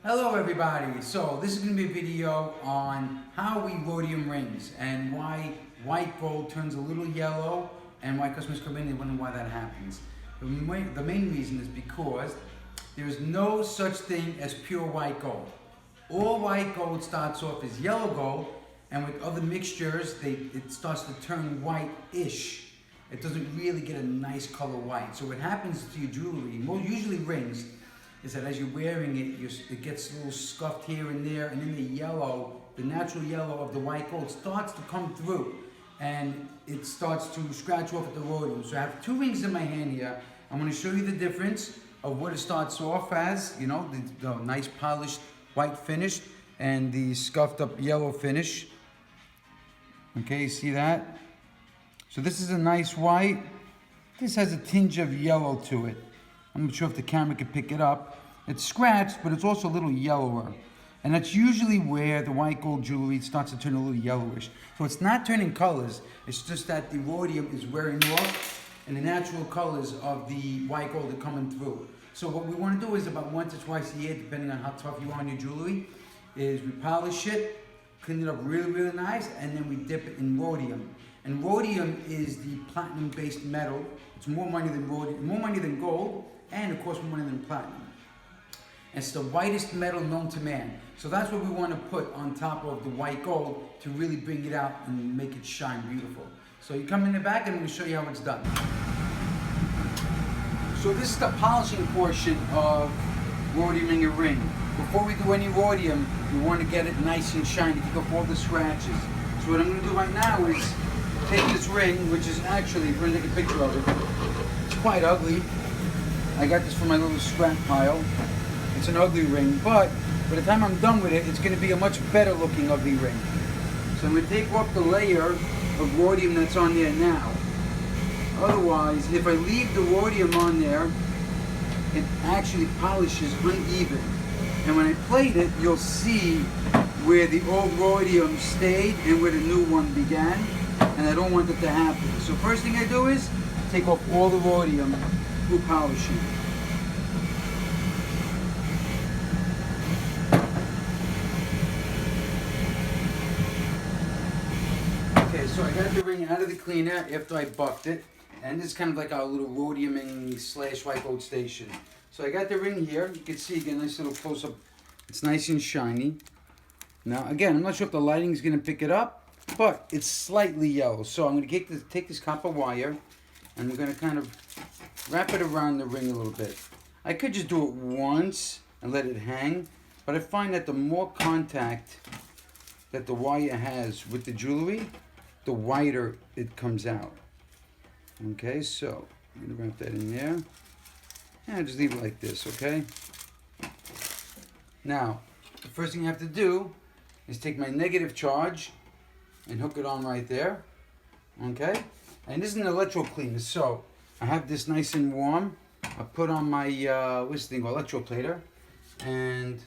Hello everybody, so this is going to be a video on how we rhodium rings and why white gold turns a little yellow and why customers come in and wonder why that happens. The main reason is because there is no such thing as pure white gold. All white gold starts off as yellow gold, and with other mixtures it starts to turn white-ish. It doesn't really get a nice color white. So what happens to your jewelry, usually rings, is that as you're wearing it, it gets a little scuffed here and there, and then the yellow, the natural yellow of the white gold starts to come through, and it starts to scratch off at the rhodium. So I have two rings in my hand here. I'm going to show you the difference of what it starts off as, you know, the nice polished white finish and the scuffed up yellow finish. Okay, you see that? So this is a nice white. This has a tinge of yellow to it. I'm not sure if the camera can pick it up. It's scratched, but it's also a little yellower. And that's usually where the white gold jewelry starts to turn a little yellowish. So it's not turning colors, it's just that the rhodium is wearing off and the natural colors of the white gold are coming through. So what we want to do is about once or twice a year, depending on how tough you are on your jewelry, is we polish it, clean it up really, really nice, and then we dip it in rhodium. And rhodium is the platinum-based metal. It's more money than rhodium, more money than gold, and of course more money than platinum. It's the whitest metal known to man. So that's what we want to put on top of the white gold to really bring it out and make it shine beautiful. So you come in the back and I'm going to show you how it's done. So this is the polishing portion of rhodiuming a ring. Before we do any rhodium, we want to get it nice and shiny, take off all the scratches. So what I'm going to do right now is take this ring, which is actually, if we're going to take a picture of it, it's quite ugly. I got this from my little scrap pile. It's an ugly ring, but by the time I'm done with it, it's going to be a much better looking ugly ring. So I'm going to take off the layer of rhodium that's on there now. Otherwise, if I leave the rhodium on there, it actually polishes uneven. And when I plate it, you'll see where the old rhodium stayed and where the new one began. And I don't want that to happen. So first thing I do is take off all the rhodium through polishing. Okay, so I got the ring out of the cleaner after I buffed it. And this is kind of like our little rhodiuming / white gold station. So I got the ring here. You can see again, nice little close up. It's nice and shiny. Now again, I'm not sure if the lighting is going to pick it up, but it's slightly yellow. So I'm going to take this copper wire and I'm going to kind of wrap it around the ring a little bit. I could just do it once and let it hang, but I find that the more contact that the wire has with the jewelry, the whiter it comes out. Okay, so I'm going to wrap that in there. And just leave it like this, okay? Now, the first thing I have to do is take my negative charge and hook it on right there. Okay? And this is an electro cleaner, so I have this nice and warm. I put on my, what's the thing, electroplater, and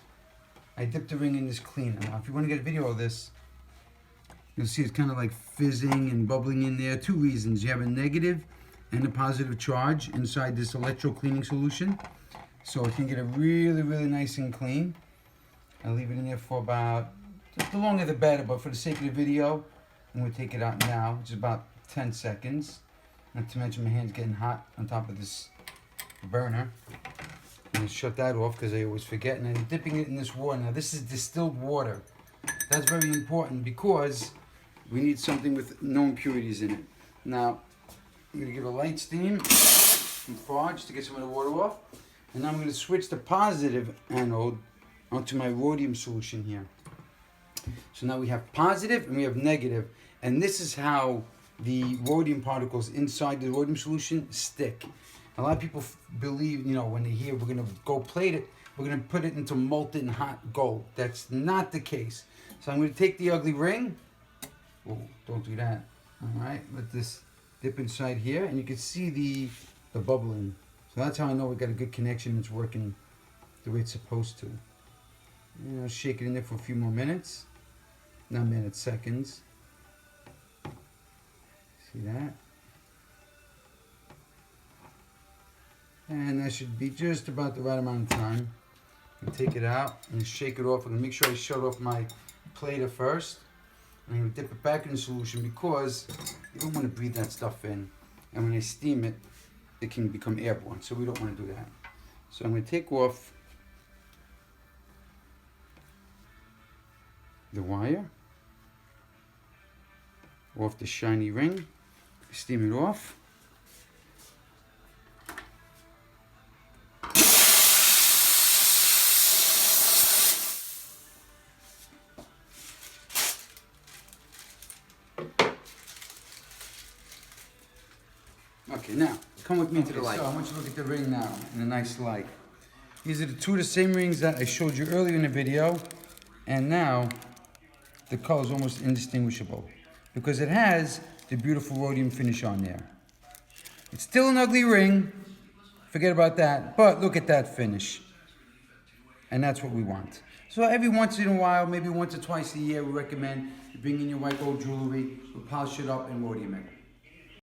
I dip the ring in this cleaner. Now, if you want to get a video of this, you'll see it's kind of like fizzing and bubbling in there. Two reasons. You have a negative and a positive charge inside this electro cleaning solution. So it can get it really, really nice and clean. I'll leave it in there for about, the longer the better, but for the sake of the video, I'm going to take it out now, which is about 10 seconds. Not to mention my hand's getting hot on top of this burner. I'm going to shut that off because I always forget. And I'm dipping it in this water. Now this is distilled water. That's very important because we need something with no impurities in it. Now, I'm going to give a light steam from far just to get some of the water off. And now I'm going to switch the positive anode onto my rhodium solution here. So now we have positive and we have negative. And this is how the rhodium particles inside the rhodium solution stick. A lot of people believe, you know, when they hear we're going to go plate it, we're going to put it into molten hot gold. That's not the case. So I'm going to take the ugly ring. Oh, don't do that. All right, let this dip inside here, and you can see the bubbling. So that's how I know we got a good connection. It's working the way it's supposed to. You know, shake it in there for a few more minutes. Not minutes, seconds. See that? And that should be just about the right amount of time. and take it out and shake it off. I'm gonna make sure I shut off my plater first. I'm gonna dip it back in the solution because you don't want to breathe that stuff in. And when I steam it, it can become airborne. So we don't want to do that. So I'm gonna take off the wire off the shiny ring, steam it off. Okay, now come with me to the light. So I want you to look at the ring now in a nice light. These are the two of the same rings that I showed you earlier in the video, and now the color is almost indistinguishable because it has the beautiful rhodium finish on there. It's still an ugly ring, forget about that, but look at that finish. And that's what we want. So every once in a while, maybe once or twice a year, we recommend you bring in your white gold jewelry, we polish it up and rhodium it.